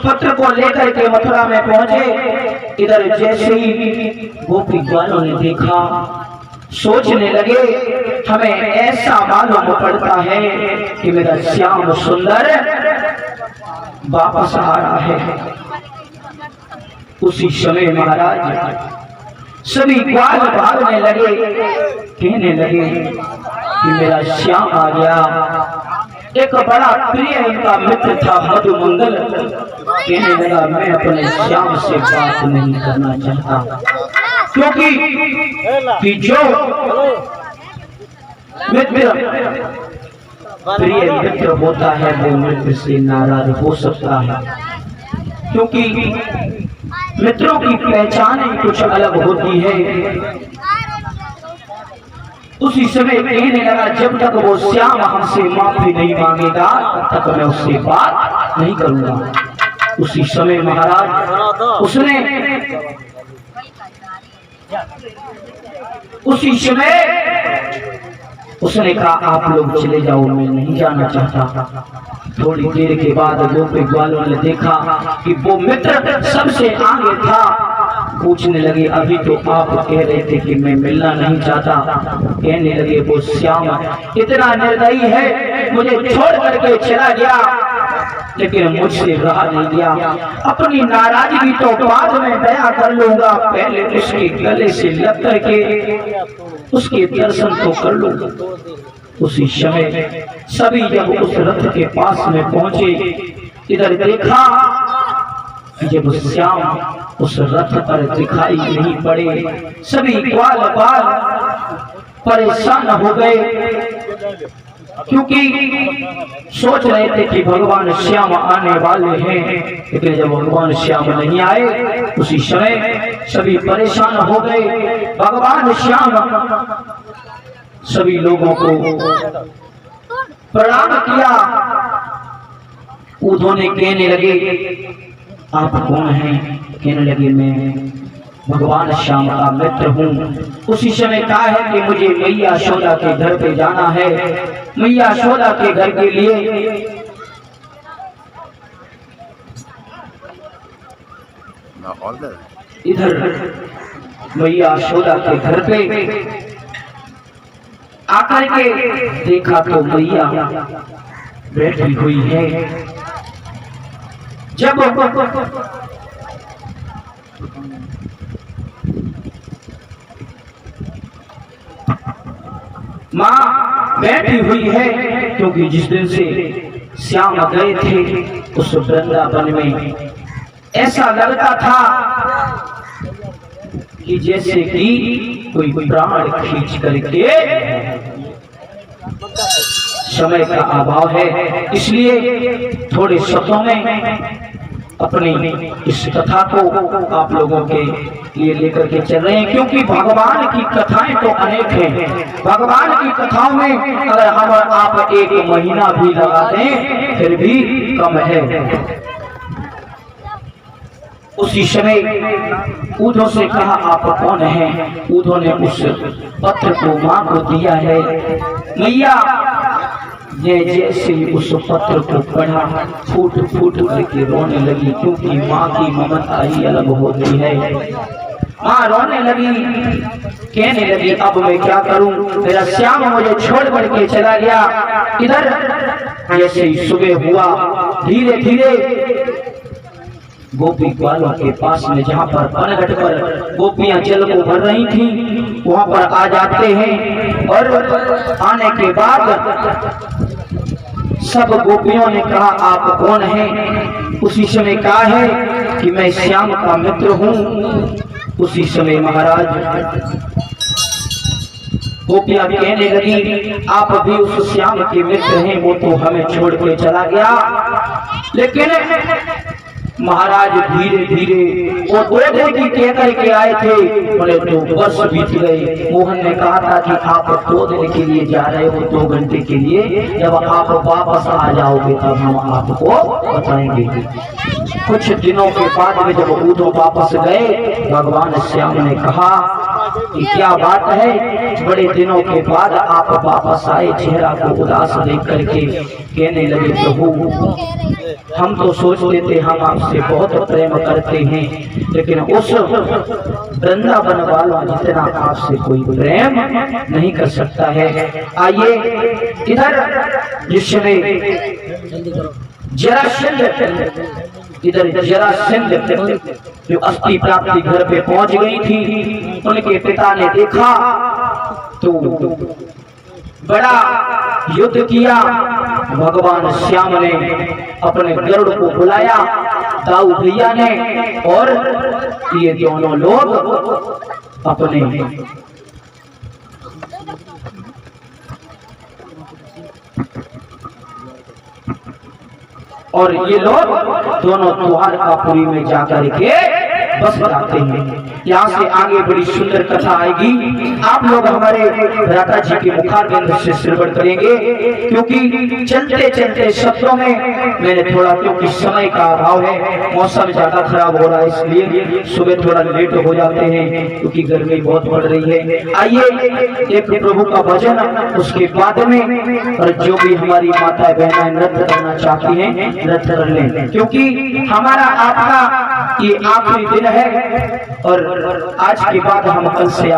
पत्र को लेकर के मथुरा में पहुंचे। इधर जैसे ही गोपी ग्वालों ने देखा, सोचने लगे हमें ऐसा मालूम पड़ता है कि मेरा श्याम सुंदर वापस आ रहा है। उसी समय महाराज सभी ग्वाल भागने लगे, कहने लगे कि मेरा श्याम आ गया। एक बड़ा प्रिय उनका मित्र था मधुमंगल, कहने लगा मैं अपने श्याम से बात नहीं करना चाहता, क्योंकि जो मित्र प्रिय मित्र होता है वो मित्र से नाराज हो सकता है, क्योंकि मित्रों की पहचान ही कुछ अलग होती है। उसी समय कहने लगा जब तक वो श्याम हमसे माफी नहीं मांगेगा तब तक मैं उससे बात नहीं करूंगा। उसी समय महाराज उसने कहा आप लोग चले जाओ, मैं नहीं जाना चाहता। थोड़ी देर के बाद गोपी ग्वालों ने देखा कि वो मित्र सबसे आगे था। पूछने लगे अभी तो आप कह रहे थे कि मैं मिलना नहीं चाहता। कहने लगे वो श्याम इतना निर्दयी है, मुझे छोड़ करके चला गया, लेकिन मुझसे रहा नहीं गया। अपनी नाराजगी तो बाद में बयां कर लूंगा, पहले उसके गले से लग करके उसके दर्शन तो कर लूंगा। उसी समय सभी जब उस रथ के पास में पहुंचे, इधर देखा जब श्याम उस रथ पर दिखाई नहीं पड़े, सभी ग्वाल बाल परेशान हो गए, क्योंकि सोच रहे थे कि भगवान श्याम आने वाले हैं, लेकिन जब भगवान श्याम नहीं आए उसी समय सभी परेशान हो गए। भगवान श्याम सभी लोगों को प्रणाम किया। उन्होंने कहने लगे आप कौन हैं? कहने लगे मैं भगवान श्याम का मित्र हूँ। उसी समय कहा है कि मुझे मैया यशोदा के घर पे जाना है। मैया यशोदा के घर के लिए इधर मैया यशोदा के घर पे आकर के देखा तो मैया बैठी हुई है। जब माँ बैठी हुई है, क्योंकि जिस दिन से श्याम गए थे उस वृंदावन में ऐसा लगता था कि जैसे कि कोई प्राण खींच करके, समय का अभाव है इसलिए थोड़े शब्दों में अपनी इस कथा को आप लोगों के लिए लेकर के चल रहे हैं, क्योंकि भगवान की कथाएं तो अनेक हैं। भगवान की कथाओं में अगर हम और आप एक महीना भी लगा दें फिर भी कम है। उसी समय उद्धव से कहा आप कौन हैं? उद्धव ने उस पत्र को मां को दिया है। मैया ने जैसे उस पत्र को पढ़ा फूट फूट करके रोने लगी, क्योंकि माँ की ममता ही अलग होती है। माँ रोने लगी, कहने लगी अब मैं क्या करूं, मेरा श्याम मुझे छोड़ करके चला गया। इधर जैसे ही सुबह हुआ धीरे धीरे गोपी ग्वालों के पास में जहाँ पर पनघट पर गोपियां जल को भर रही थी वहां पर आ जाते हैं, और आने के बाद सब गोपियों ने कहा आप कौन हैं? उसी समय कहा है कि मैं श्याम का मित्र हूँ। उसी समय महाराज गोपियां कहने लगी आप भी उस श्याम के मित्र हैं, वो तो हमें छोड़ के चला गया। लेकिन महाराज धीरे धीरे वो 2 दिन की कह करके आए थे, बोले 2 वर्ष बीत गए। मोहन ने कहा था कि आप 2 दिन के लिए जा रहे हो, 2 घंटे के लिए, जब आप वापस आ जाओगे तब हम आपको बताएंगे। कुछ दिनों के बाद में जब उद्धव वापस गए, भगवान श्याम ने कहा कि क्या बात है, बड़े दिनों के बाद आप वापस आए। चेहरा को उदास देख करके कहने लगे, प्रभु हम तो सोचते थे हम आपसे बहुत प्रेम करते हैं, लेकिन उस वृंदावन वाला जितना आपसे कोई प्रेम नहीं कर सकता है। आइए इधर जिसने जरासंध, इधर जरासंध जो अस्थि प्राप्ति घर पे पहुंच गई थी, उनके पिता ने देखा तो बड़ा युद्ध किया। भगवान श्याम ने अपने गरुड़ को बुलाया, दाऊ भैया ने, और ये दोनों लोग अपने और ये लोग दोनों द्वारकापुरी में जाकर के बस जाते हैं। यहाँ से आगे बड़ी सुंदर कथा आएगी, आप लोग हमारे राधा जी के मुखारबिंद से श्रवण करेंगे, क्योंकि चलते चलते शब्दों में मैंने थोड़ा, क्योंकि समय का अभाव है, मौसम ज्यादा खराब हो रहा है, इसलिए सुबह थोड़ा लेट हो जाते हैं क्योंकि गर्मी बहुत बढ़ रही है। आइए एक प्रभु का भजन, उसके बाद में और जो भी हमारी माता बहनें नृत्य करना चाहती हैं नृत्य कर लें, क्योंकि हमारा आपका ये आखिरी दिन है और आज के बाद हम कल से